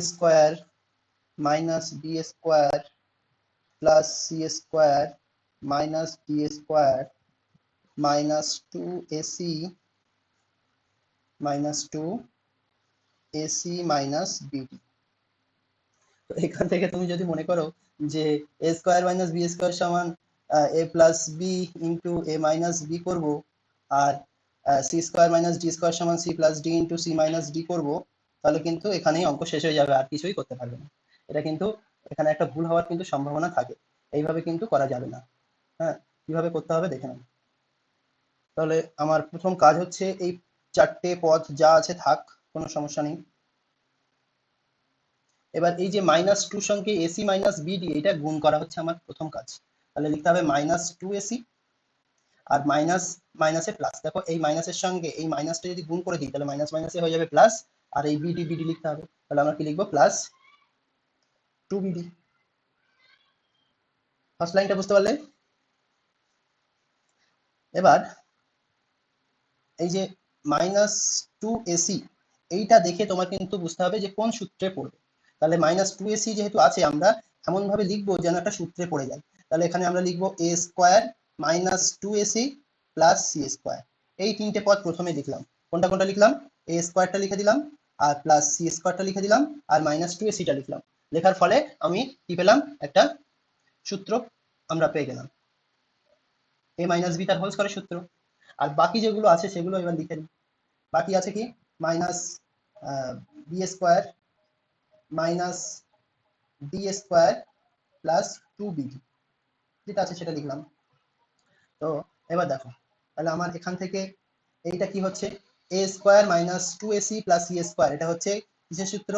Square minus B square plus C square minus D square minus 2ac minus 2ac minus BD. তো এখান থেকে তুমি যদি মনে করো যে A square minus B square সমান A plus B into A minus B করবো, আর C square minus D square সমান C plus D into C minus D করবো, তাহলে কিন্তু এখানেই অঙ্ক শেষ হয়ে যাবে, আর কিছুই করতে পারবে না। এটা কিন্তু এখানে একটা ভুল হওয়ার কিন্তু সম্ভাবনা থাকে, এইভাবে কিন্তু করা যাবে না। হ্যাঁ, কিভাবে করতে হবে দেখে নাও। তাহলে আমার প্রথম কাজ হচ্ছে এই চারটে পদ যা আছে থাক, কোনো সমস্যা নেই। এবার এই যে মাইনাস টুর সঙ্গে এসি মাইনাস বিডি এটা গুণ করা হচ্ছে আমার প্রথম কাজ। তাহলে লিখতে হবে মাইনাস 2ac আর মাইনাস মাইনাসে প্লাস। দেখো এই মাইনাসের সঙ্গে এই মাইনাসটা যদি গুণ করে দিই তাহলে মাইনাস মাইনাসে হয়ে যাবে প্লাস, আর এই বিডি বিডি লিখতে হবে। তাহলে আমরা কি লিখবো, প্লাস 2bd। ফার্স্ট লাইনটা বুঝতে পারলে? এবার এই যে মাইনাস 2ac এইটা দেখে তোমার কিন্তু বুঝতে হবে যে কোন সূত্রে পড়বে। তাহলে মাইনাস 2ac যেহেতু আছে, আমরা এমন ভাবে লিখবো যেন একটা সূত্রে পড়ে যায়। তাহলে এখানে আমরা লিখবো a square minus 2ac plus C square. এই তিনটে পদ প্রথমে লিখলাম। কোনটা কোনটা লিখলাম? a স্কোয়ারটা লিখে দিলাম, আর প্লাস সি স্কোয়ারটা লিখে দিলাম, আর মাইনাস 2ac-টা লিখলাম। লেখার ফলে আমি কি পেলাম, একটা সূত্র আমরা পেয়ে গেলাম, a মাইনাস বি তার হোল স্কয়ারের সূত্র। আর বাকি যেগুলো আছে সেগুলো এবার লিখে নিই। বাকি আছে কি, minus B square minus D square plus 2bd, যেটা আছে সেটা লিখলাম। তো এবার দেখো, তাহলে আমার এখান থেকে এইটা কি হচ্ছে, A square minus 2ac plus C square, এটা হচ্ছে কিসের সূত্র,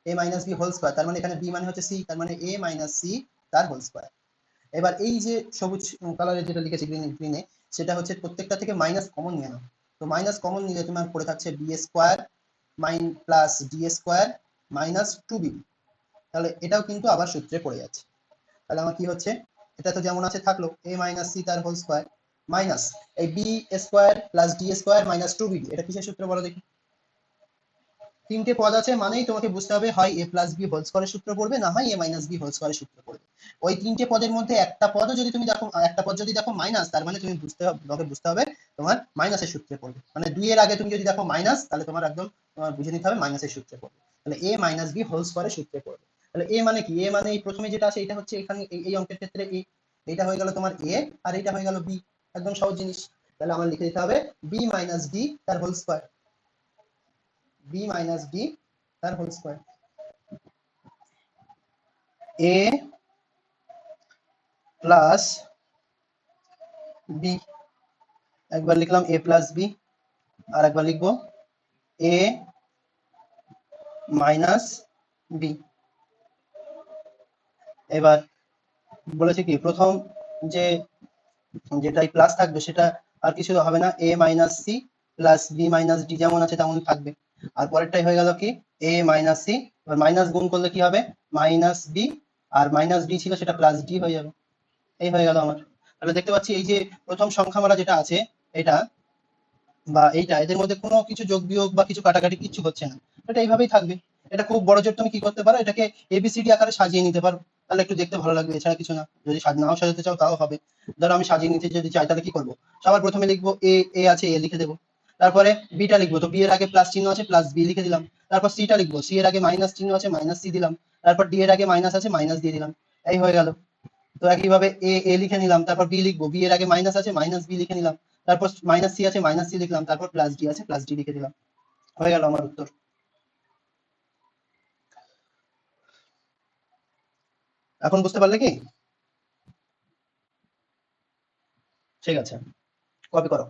A minus B whole square. তার মানে এখানে বি মানে হচ্ছে সি, তার মানে এ মাইনাস সি তার হোল স্কোয়ার। এবার এই যে সবুজ কালারে যেটা লিখেছি গ্রিনে, সেটা হচ্ছে প্রত্যেকটা থেকে মাইনাস কমন নিয়ে নাও। তো মাইনাস কমন নিলে তোমার পড়ে থাকছে B square minus plus D square minus 2bd। তাহলে এটাও কিন্তু আবার সূত্রে পড়ে যাচ্ছে। তাহলে আমার কি হচ্ছে, এটা তো যেমন আছে থাকলো, এ মাইনাস সি তার হোল স্কোয়ার মাইনাস এই B square plus D square minus 2bd। এটা কিসের সূত্র বলো দেখি? তিনটে পদ আছে মানেই তোমাকে বুঝতে হবে হয় এ প্লাস বি হোল স্কয়ারের সূত্র পড়বে, না হয় এ মাইনাস বি হোল স্কয়ারের সূত্র পড়বে। ওই তিনটে পদের মধ্যে একটা পদও যদি তুমি দেখো, একটা পদ যদি দেখো মাইনাস, তার মানে তুমি বুঝতে হবে তোমার মাইনাসের সূত্রে পড়বে। মানে 2 এর আগে তুমি যদি দেখো মাইনাস, তাহলে তোমার একদম তোমার বুঝে নিতে হবে মাইনাসের সূত্রে পড়বে। তাহলে এ মাইনাস বি হোল স্কয়ারের সূত্রে পড়বে। তাহলে এ মানে কি, এ মানে এই প্রথমে যেটা আছে এটা হচ্ছে এখানে এই অঙ্কের ক্ষেত্রে এইটা হয়ে গেল তোমার এ, আর এইটা হয়ে গেল বি। একদম সহজ জিনিস। তাহলে আমার লিখে দিতে হবে বি মাইনাস ডি তার whole square, B minus D তার whole square. A plus B, একবার লিখলাম এ প্লাস বি, আর একবার লিখবো এ মাইনাস বি। এবার বলেছে কি, প্রথম যে যেটাই প্লাস থাকবে সেটা আর কিছু হবে না, A minus C plus B minus D যেমন আছে তেমন থাকবে। আর পরেরটাই হয়ে গেল কি, এ মাইনাস সি, এবার মাইনাস গুণ করলে কি হবে, মাইনাস বি, আর মাইনাস ডি ছিল সেটা প্লাস ডি হয়ে যাবে। এই হয়ে গেল আমার। তাহলে দেখতে পাচ্ছি এই যে প্রথম সংখ্যামালা যেটা আছে এটা বা এইটা, এদের মধ্যে কোনো কিছু যোগ বিয়োগ বা কিছু কাটাকাটি কিছু হচ্ছে না, এটা এইভাবেই থাকবে। এটা খুব বড় জোর তুমি কি করতে পারো, এটাকে এবিসিডি আকারে সাজিয়ে নিতে পারো, তাহলে একটু দেখতে ভালো লাগবে, এছাড়া কিছু না। যদি নাও সাজাতে চাও তাও হবে। ধরো আমি সাজিয়ে নিতে যদি চাই তাহলে কি করবো, সবার প্রথমে লিখবো এ, এ আছে এ লিখে দেবো, তারপরে বিটা লিখবো, তো বি এর আগে প্লাস চিহ্ন আছে প্লাস বি লিখে দিলাম। তারপর সিটা লিখবো, সি এর আগে মাইনাস চিহ্ন আছে মাইনাস সি দিলাম। তারপর ডি এর আগে মাইনাস আছে মাইনাস দিয়ে দিলাম। এই হয়ে গেল। তো একইভাবে এ, এ লিখে নিলাম, তারপর বি লিখবো, বি এর আগে মাইনাস আছে মাইনাস বি লিখে নিলাম। তারপর মাইনাস সি আছে মাইনাস সি লিখলাম, তারপর প্লাস ডি আছে প্লাস ডি লিখে দিলাম। হয়ে গেল আমার উত্তর। এখন বুঝতে পারলে কি? ঠিক আছে, কপি করো।